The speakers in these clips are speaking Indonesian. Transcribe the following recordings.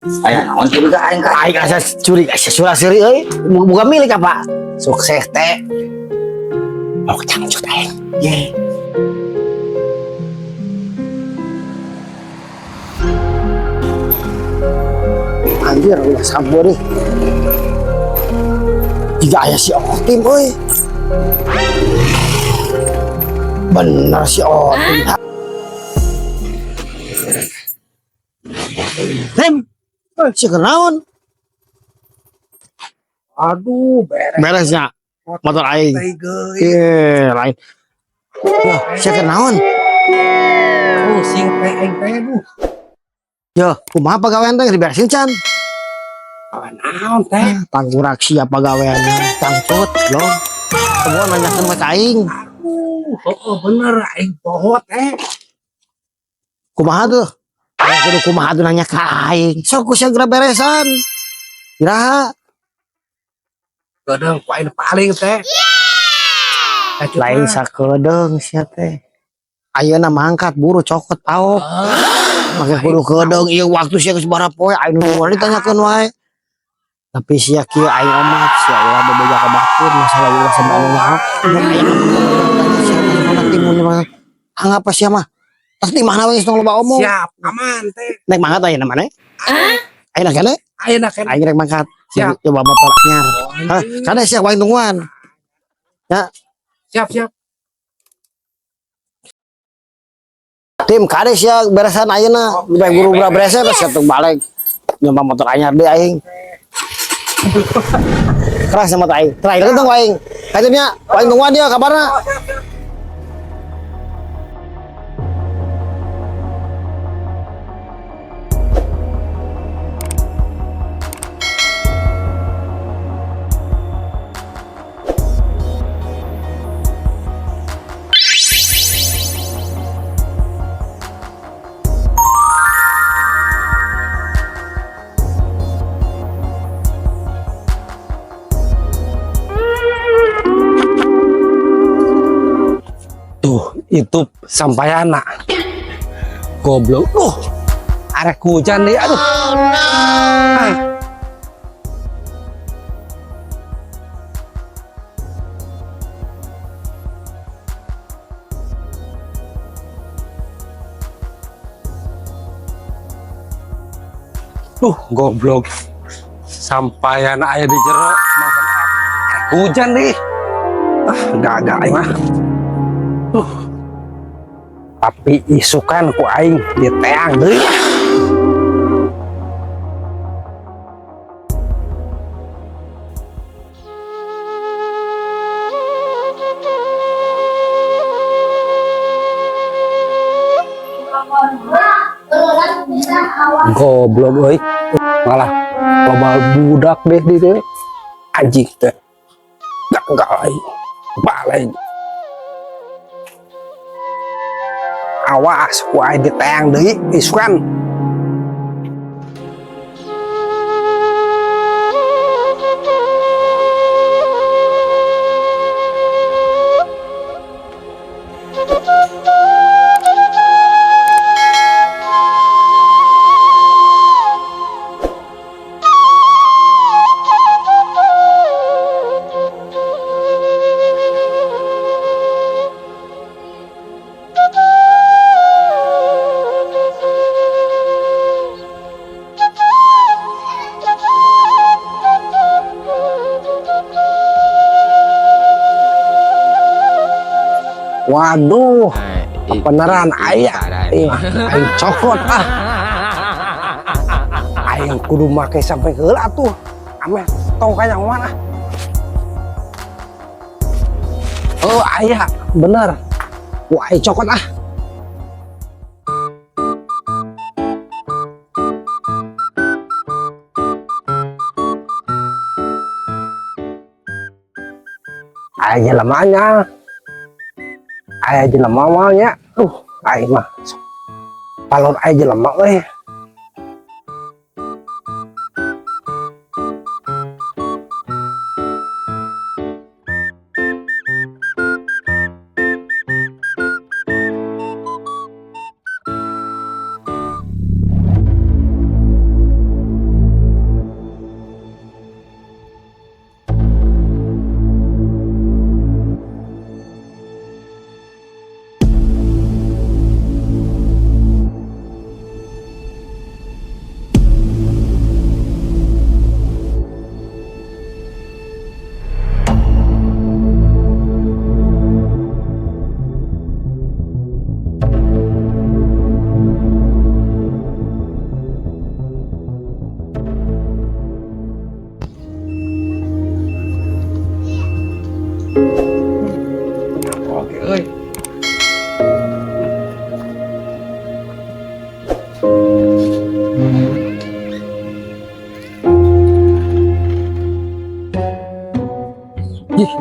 Aya naon kieu ka aing ka. Aing asa curi asa suraseri euy. Bukan milik apa? Sukses teh. Mau cangcut aing. Ye. Anjir ulah sabar nih. Jika aya si Otim euy. Bener si Otim. Tim, si kenaon? Aduh, Beresnya motor aing. Iya, lain. Yo, si kenaon? Oh, sing teh aing teh duh. Yo, kumaha pagawean teh diberesin can? Kawan naon teh? Tanggurak siapa gaweannya? Cangcut, belum. Semua nanyakan ke aing. Oh, bener aing poho teh. Kumaha tuh? Kudu kumaha tuh nanya ke aing. Sok ku segera beresan. Iraha. Kadang ku aing paling teh. Lain sakedeung sia teh. Ayeuna mangkat buru cokot paok. Make kudu kedeung ieu waktu sia geus sabaraha poe aing nu ditanyakeun wae. Tapi sia kieu aing omat sia ulah bebeja ka batur masalah ulah sampean nyaho. Sia timun mah. Angapa sia mah? Tas di mana we geus loba omong. Siap, aman teh. Naik mangkat ayeuna mana? Ayeuna kene? Ayeuna kan. Aing rek mangkat. Siap. Coba motor anyar. Hah, kada sia wae tungguan. Ya, Siap. tim kades ya beresan ayeuna bae buru-buru beresan sia teu balik nyoba motor anyar deui aing keras sama aing terakhir tong aing katanya aing tungguan dia kabarna Tuh, itu sampayana. Goblok. Arek hujan deh, aduh. Ah. Goblok. Sampayana aya di jero. Hujan deh. Gagal mah. Tapi isukan ku aing diteang deui. Goblok euy. Malah loba budak deh di teh. Anjing teh. Gagal aing. Balai. Awas ku aing diteang deui isukan. Waduh, beneran aya. Aing cokot ah. Aing kudu make sampai heula tuh. Ame tong kayang mana? Oh, aya, bener. Wah, aing cokot ah. Aya lamanya. Aya jelema mah nya. Aing mah palon aya jelema we.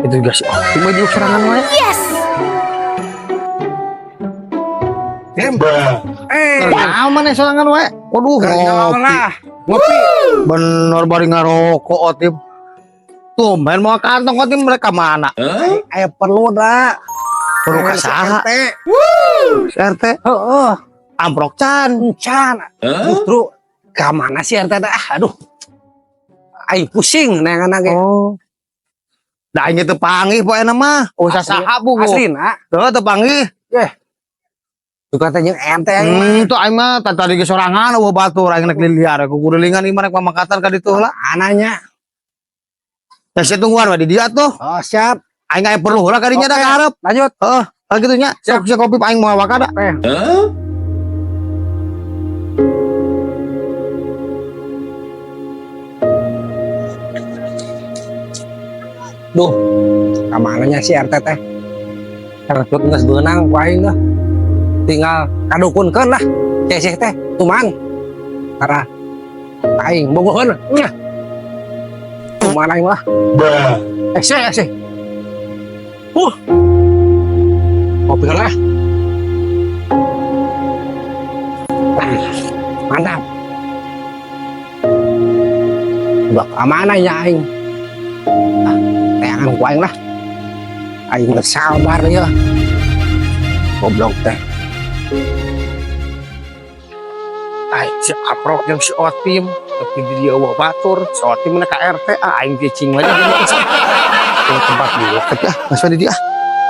Itu juga sih. Cuma juk serangan wae. Tim. Nah, mana serangan wae? Waduh, ngopi. Ngopi. Bener bari ngarokok Otim. Tuh, main mau kantong Otim mereka mana? Aya perlu dah. Perlu ka saha? RT. Heeh. Amprok can. Can. Justru ka mana sih RT dah? Aduh. Aing pusing nengan ge. Oh. Da aing teu panggih poe mah. Usah saha bu. Aslina. Teu teu panggih. Suka teh jeung ente Tuh aing mah tadi ge sorangan eueuh batur aing rek liar ku kudu lingan ieu mah rek pamakatan ka ditu heula. ananya. Da saya tungguan di dia tuh. Oh, siap. Aing aya perlu lah kadinya da ka hareup. Lanjut. Heeh, gitu nya. Sok kopi aing mau wakada. Duh, kamananya si RT teh. Kercut geus beunang ku aing dah. Tinggal kadukunkeun lah. Ceceh teh tuman. Tara aing bogoheun. Nya. Tuman aing mah. Ese. Kopi lah. Mantap. Bak amananya aing. Teangan ku aing lah. Aing geus sabar ya. Goblok teh. Ai si Aprok jeung si Otim tapi di dia eueuh batur. Si Otim mah ka RT aing cicing aja di tempat dia. Tapi geus di dia.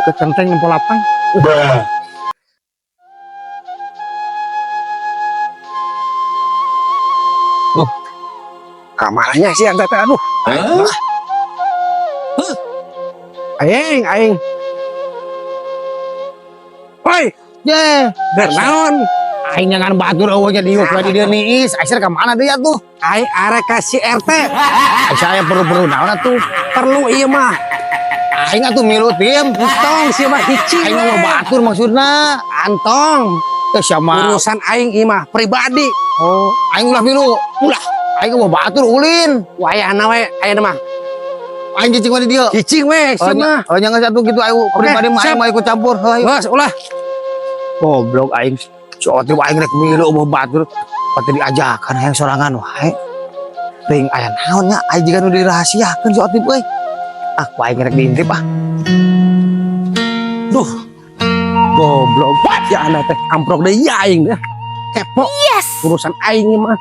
Ke centeng nempel lapang. Kamarnya sih RT teh aduh. Aing. Woi, Ye, bernaon? aing nyangan batur eueuh nya diuk di dieu niis. Aisir ka mana dia tuh? Aing arek ka si RT. Saya perlu naon atuh? Perlu ieu mah. Aing atuh milu tim. Entong si mah hicing. Aing mau batur maksudna. Antong. Teh sama Urusan aing ieu mah pribadi. oh, aing ulah milu. Ulah. Aing mau batur ulin. Wayahna we ayeuna mah. Aing cicing di dieu. Hicing we si mah. Oh, jangan satu gitu aing pribadi mah aing mau ikut campur. Heuh. Bos, ulah. Goblok aing. Si Otim aing rek milu mau batur. Pati diajakan hayang sorangan wae. Ting aya naon nya aing jiga nu dirahasiakeun si Otim euy. Aku aing rek diintip ah. Duh. Goblok. Ya anak teh amprok deui aing deh. Kepo. Urusan aing ieu mah.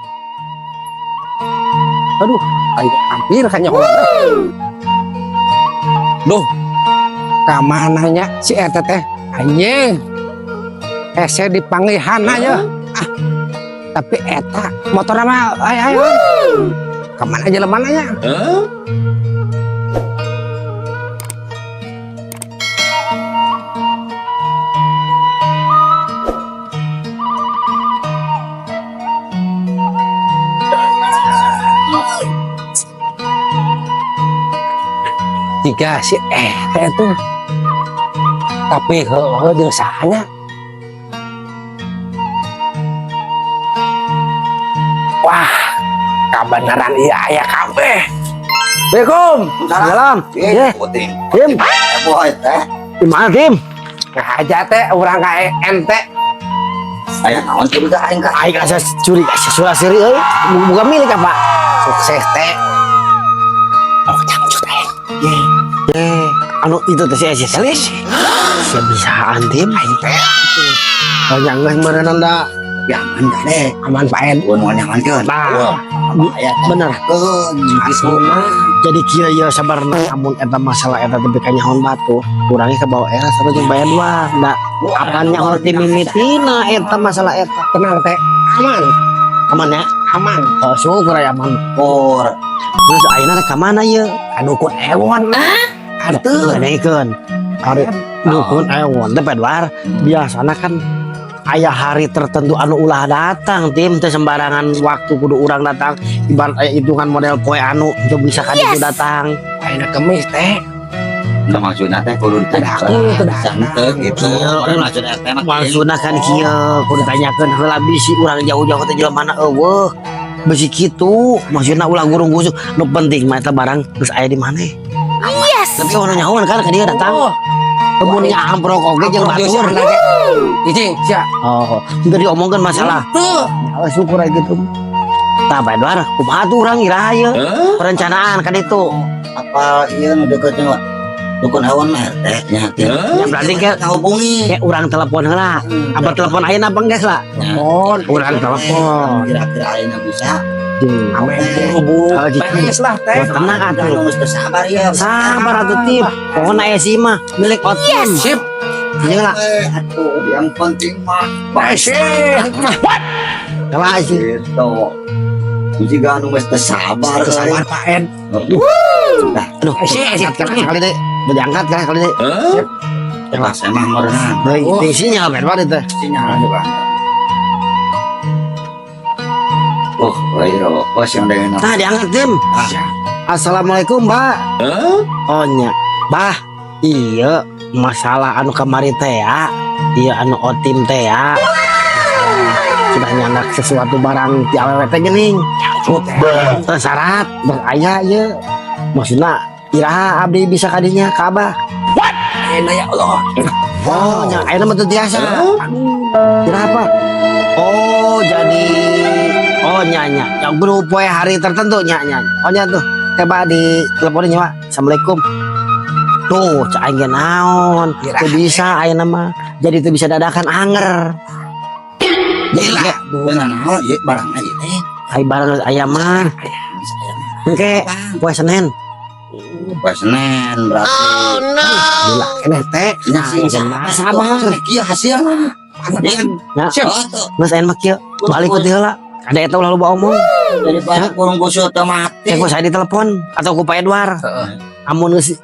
Aduh, aing hampir ka nyawa. Duh. Ka mananya si eta teh? Anjing. Ese dipanggihanna ya. Ah. Tapi eta motorna mah ayo. Ka mana jelemana nya? Jika si itu tapi jeung sahanya wah kabeneran iya aya kabeh. Assalamualaikum. Salam. Ye. Tim. Di mana Tim? Ngaja teh urang ka ente. Aya naon teh juga aing ka. Aing asa curi asa surasiri euy. Bukan milik apa? Sukses teh. Oh, jangan aing. Ye, anu itu teh si Elis. Si bisaan Tim aing teh. Oh, jangan meureunna da. Ya aman dah deh. Aman paen. Nuhun nyamankeun. Nah, Aya bener. asmuna. Jadi kira ya sabarna amun eta masalah eta teh ka nyahoan batu, kurangi ke bawah era sareng jeung bayar doang. Da apan nyahoan ti mimitina eta masalah eta. Tenang teh. Aman. Aman ya? Aman. Oh, syukur aya aman. Por. Terus ayeuna rek ka mana ye? Kadukun ewon. Atuh. Ngeunikeun. Hari dukun ewon teh Pedwar. Biasana kan aya hari tertentu anu ulah datang Tim teh sembarangan waktu kudu urang datang ibarat aya hitungan model poe anu teu bisa ka ditu datang. Ayeuna kemis teh. Nah, maksudna teh kudu Teu santet gitu. Maksudna teh Maksudna kan kieu kudu ditanyakeun heula bisi urang jauh-jauh teh jelema eueuh. Bisi kitu maksudna ulah gurung-gusuk nu penting mah eta barang terus aya di mana? Tapi orang nyawan kan dia datang. Kemudian amprok oge jeung batur. Ijing sia. Oh, teu diomongkeun masalah. Ya syukur aja gitu. Tah bae doar kumaha tuh urang iraha ieu? Perencanaan kan itu. Apa iya nu deketnya dukun awan mah teh nya teh. Ya berarti ke hubungi. kayak urang telepon heula. Apa telepon ayeuna apa geus lah? Telepon. Urang telepon. Kira-kira ayeuna bisa. Ame hubung. Beres lah teh. Tenang atuh. Anu mesti sabar ya. Sabar atuh Tim. Pokona aya mah milik Otim. Sip. Iya lah. Atuh yang penting mah Masih. Kalah sih. itu. Jika anu mesti sabar Sabar Pak Ed. Aduh, Sip. kali deh. Udah diangkat kali deh. Jelas emang merenang. Deui tingsinya berapa itu? Sinyal juga. Oh, ayo, bos yang dengan Nah, diangkat Tim. Assalamualaikum, Mbak. Oh nya. Bah, iya masalah anu kamari teh ya. Iya anu Otim teh ya. Sudah nyandak sesuatu barang di awewe teh geuning. Syarat beraya ieu. Maksudna iraha abdi bisa kadinya ka Abah. Enak ya Allah. Oh, nya ayeuna mah teu tiasa. Iraha apa? Oh, jadi nya. Yang grup poe hari tertentu nya. Oh nya tuh. Coba di teleponin ya, Pak. Assalamualaikum. Tuh, cak aing ge naon? Teu bisa ayeuna mah. Jadi teu bisa dadakan anger. Gila, benar naon ieu barang aja teh. Ai barang aya mah. Engke poe Senin. Pas Senin berarti. Gila keneh teh. Nya sabar. Kieu hasil. Ya, Siap. geus ayeuna mah kieu. Balik ku teh heula. Kada eta ulah loba omong. Daripada kurung gosok teh mati. Ku saya ditelepon atau ku Pak Edward. Amun geus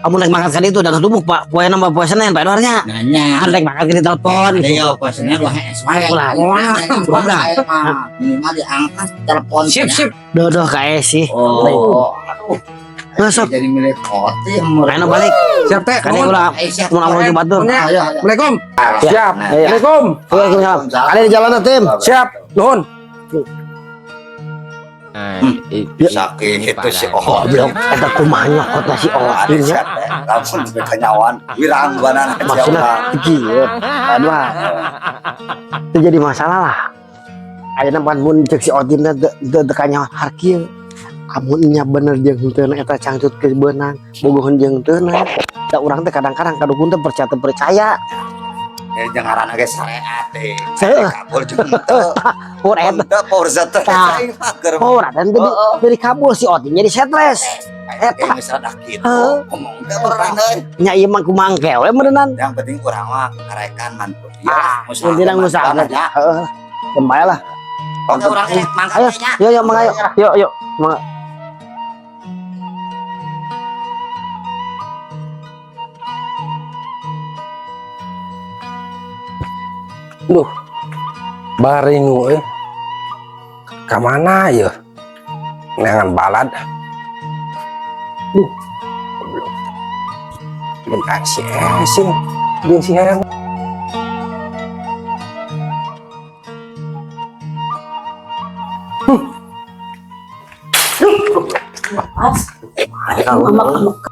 amun rek mangkat ka ditu dan tubuh Pak poe nambah poe Senin Pak Edwardnya. Nanya. Rek mangkat ka ditelepon. Ayo pas Senin wah es wae. Ulah. Minimal diangkat telepon. Sip. Dodoh kae sih. Oh, aduh. Masuk. Jadi milik Otim. Ayeuna balik. Siap teh. Kade ulah mun amul ke batur. Assalamualaikum. Siap. Iya. Assalamualaikum. Waalaikumsalam. Kade di jalan Tim. Siap. Nuhun. Sakit itu si Oh. Goblok eta kumaha nyokot si Otin ya. Langsung sampai kenyawan. Wirang banan Maksudna kieu. Aduh. Itu jadi masalah lah. Ayeuna pan mun cek si Otin teh teu kanyawan harkieu. Amun nya bener jeung henteu eta cangcut ke beunang, bogoh jeung teu na. Da urang teh kadang-kadang kadukun teh percaya. Ya jangan arana ge syariat teh. Saya Kabul jeung teu. pur eta. Teu porzat teh aing mah keur. Oh, dan dari kabul si Otin jadi stres. Eta geus rada kitu. Ngomong teh orang deui. Nya ieu mah kumaha engke we meureunnan. Yang penting urang mah ngarekan mantu. Penting ngusaha. Heeh. Kembali lah. Oke urang Ayo, mangkatnya. yuk mangayo. Yuk. Duh. Baringu Kamana ya? Neangan balad. Duh. Goblok. Ben asin. Jeung si Herman.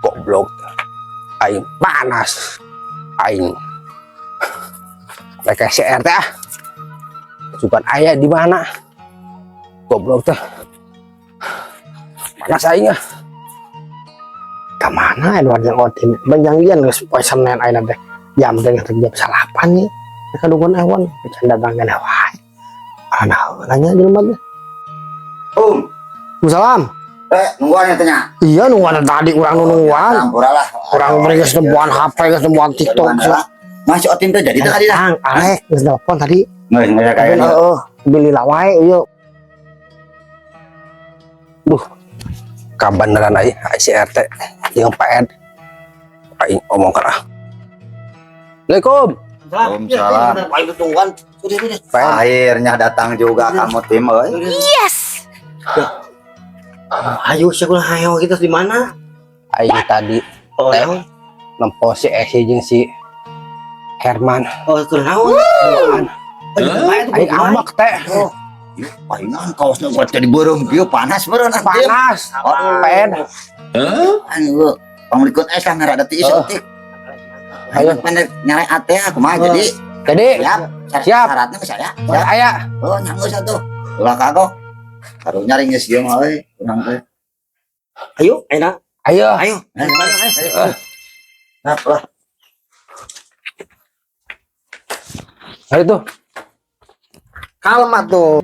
Goblok. Aing panas. Aing. Mereka CR teh. Sukan ayah di mana? Goblok teh. Panas aing ah. Kamana Edward yang Otin? Banjanggian geus poe Senin ayeuna teh. Jam teh jam 8 nih. Kadukun ewan bercanda tanggal wae. Ana nanya di rumah teh. Salam. Nungguan tanya. Iya nungguan tadi urang nungguan. Sampuralah. Urang mereka sembuhan HP geus sembuhan TikTok. Masih Otin teh jadi teh tadi dah. Arek geus telepon tadi. Geus kayak gitu. Heeh, beli wae ieu. Kabeneran aing si RT jeung Pak Ed. Aing omong ka. Assalamualaikum. Waalaikumsalam. Baik tungguan. Akhirnya datang juga kamu Tim euy. Ayo sekolah ayo kita di mana? Aing tadi Oh, teh nempo si Esi jeung si Herman. oh itu naon? Aing ambek teh. Palingan kaosnya buat jadi burung kieu panas beureun Panas. Pak Ed. Anu panglikut es lah ngarada ti isotik. Ayo. Pendek nyari ate aku mah jadi Jadi siap. Siap. Syaratnya geus aya. ya aya. Oh, nyanggeus atuh. Ulah kagok. Harus nyari geus ieu mah euy. Urang teh. Ayo, enak. Ayo. Ayo. Ayo. Nah, lah. Ayo tuh. Kalma tuh.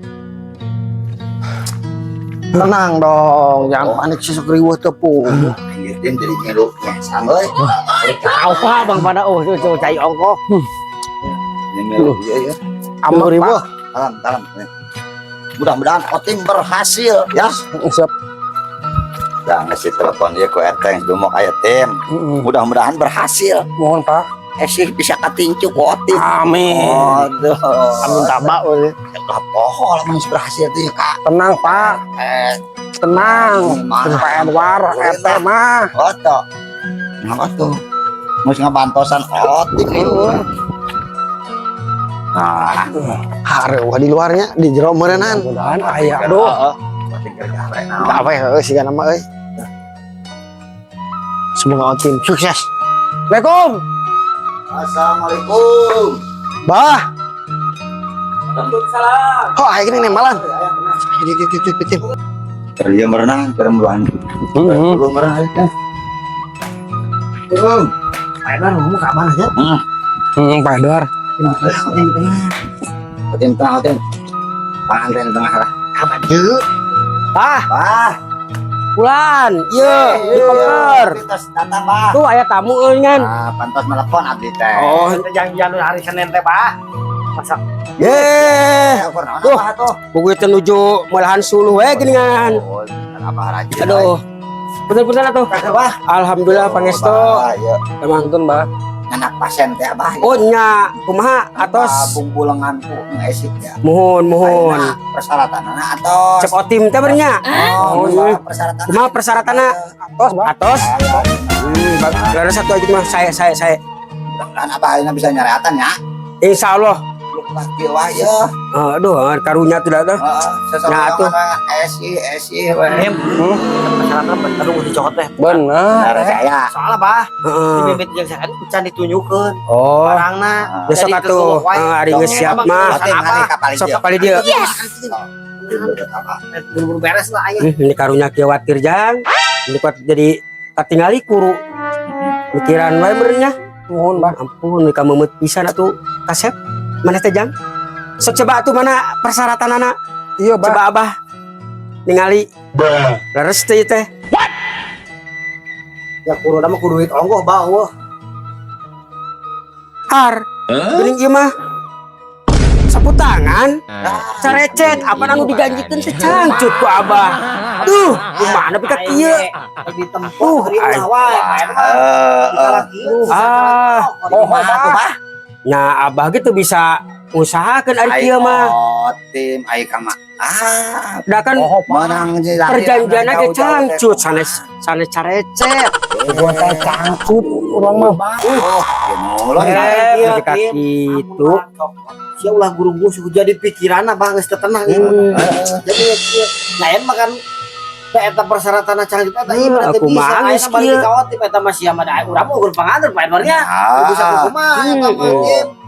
Tenang dong, jangan panik sih sok riweuh tepung. Ieu teh jadi ngilu ngesang euy. Apa Bang pada tuh cai ongkoh. Ngilu ieu ya. Ampun riweuh. Kalem. Mudah-mudahan Otim berhasil ya. Siap. Udah ngasih telepon dia ke RT yang dumok aya tim. Mudah-mudahan berhasil. Mohon Pak. Sih bisa katincu ku Otim. Amin. Aduh. Amin tabak we. Lah pohon lah masih berhasil tuh ya Kak. Tenang Pak. Tenang. Mana? Pak Edward, RT mah. Oto. Ngapa tuh? Mesti ngabantosan Otim itu. Nah, Hareuh di luarnya di jero meureunnan. Mudah-mudahan aya aduh. Otim kerja Tak apa ya sih nama euy. Semoga Otim sukses. Assalamualaikum. Assalamualaikum. Bah, Waalaikumsalam. kok ayo gini nemalan. Dik. Kerja merenang, perempuan. Belum merenang ya. Belum. Ayo ngomong ke mana aja? Pak Edward. Otim tengah, Otim. Pangan tengah lah. Apa tuh? Wah. Bulan, iya, di poker. Pantas datang, Pak. Tuh aya tamu eueunan. Pantas telepon abdi teh. Oh, Jangan hari Senin teh, Pak. Masak. ye. Tuh, tuh. Begitu nuju malahan suluh we geuningan. Apa rajin? Aduh. Bener-bener atuh. Apa? Alhamdulillah pangestu. Ayo, Emang Tuntun, Mbak. anak pasien teh Abah. oh nya, kumaha atos. Bungkulenganku ngesik ya. Mohon. Ayeuna persyaratanana atos. Cek otim teh bernya. Oh, iya. persyaratan. Kumaha persyaratana? Tos, Mbak. Atos. Ada satu aja mah saya. Mudah-mudahan Abah ayeuna bisa nyareatan ya. Insyaallah. Luklah kieu wae ya. Aduh, karunya tuh dah. Nah, tuh. Esi we. Persyaratan aduh dicokot teh. Benar. Saya. Soalnya, Pak, Heeh. di mimpi yang saya can ditunjukkeun Oh, barangna. besok Jadi atuh ketua wae. ari geus siap mah. Otim hari kapal Sok dia. kapal dia. Buru-buru beres lah aya. Ini karunya khawatir jang. Ini kuat jadi katingali kuru. Pikiran wae benernya. Mohon, Mbak. Ampun, mereka memet pisan atuh kasep. Mana teh jang? Sok coba atuh mana persyaratan anak. Iya, Mbak. Coba Abah ningali. Leres teh teh. Ya kudu mah kudu duit ongkoh bawa. Har. Geuning ieu mah. Sapu tangan. Carecet apa anu dijanjikeun teh cangcut ku Abah. Tuh, kumaha pika kieu? Ditempuh riulah wae. Ah, Kumaha? nya Abah gitu bisa usahakeun ari kieu mah. Otim ai ka mah. Da kan Menang perjanjian ge cangcut sanes carecet. Gua teh cangcut urang mah. Mulai Ketika kitu. Sia ulah guru-guru suku jadi pikiran Bang geus teu tenang. Jadi lain makan eta persyaratan canggih eta ieu berarti Aku bisa mah lain geus balik kieu. ka otim eta mah sia mah urang mah ukur panganten Pak Edwarnya. Bisa kumaha eta mah.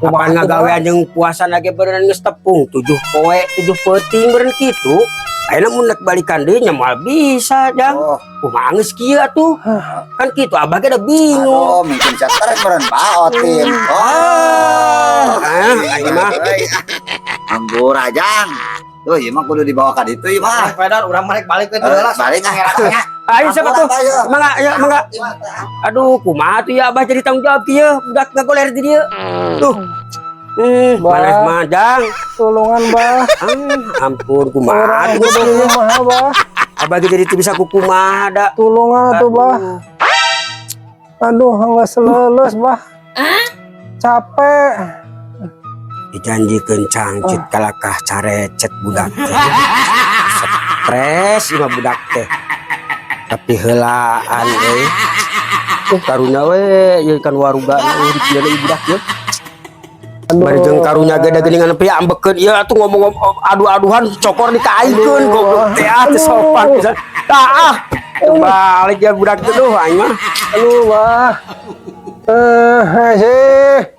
Kapan ngagawean jeung puasa lagi beneran geus tepung 7 poe 7 peuting beureun kitu. Ayeuna mun rek balikan deui nya moal bisa jang. Kumaha geus kieu atuh. Kan kitu Abah ge da bingung. Aduh, mungkin stres meren Pak Otim. Ayo mah. Anggur ajang. Tuh, ieu mah kudu dibawa ka ditu ieu mah. Pak Edwar urang mah rek balik ke heula. Balik ngeratnya. Ayo siapa tuh? Mangga ya mangga. Aduh, kumaha tuh ya Abah jadi tanggung jawab kieu. Budak ngagoler di dieu. Tuh. Maneh mah jang. Tolongan, Mbak. Ampun kumaha tuh geus kieu. Kumaha, Mbak? Abah ge jadi teu bisa kukumaha da. Tolongan tuh, Mbak. Aduh, geus leles, Mbak. Capek. Dijanjikeun cangcut kalakah carecet budak teh. Stres ieu mah budak teh. Tapi heulaan euy. Karunya we ieu kan waruga di kieu budak ye. Bari jeung karunya ge da geuningan nepi ambekeun ieu atuh ngomong adu-aduhan cokor dikaikeun goblok teh teu sopan pisan. Tah Balik ya budak tuh aing mah. Aduh, Bah. Sih.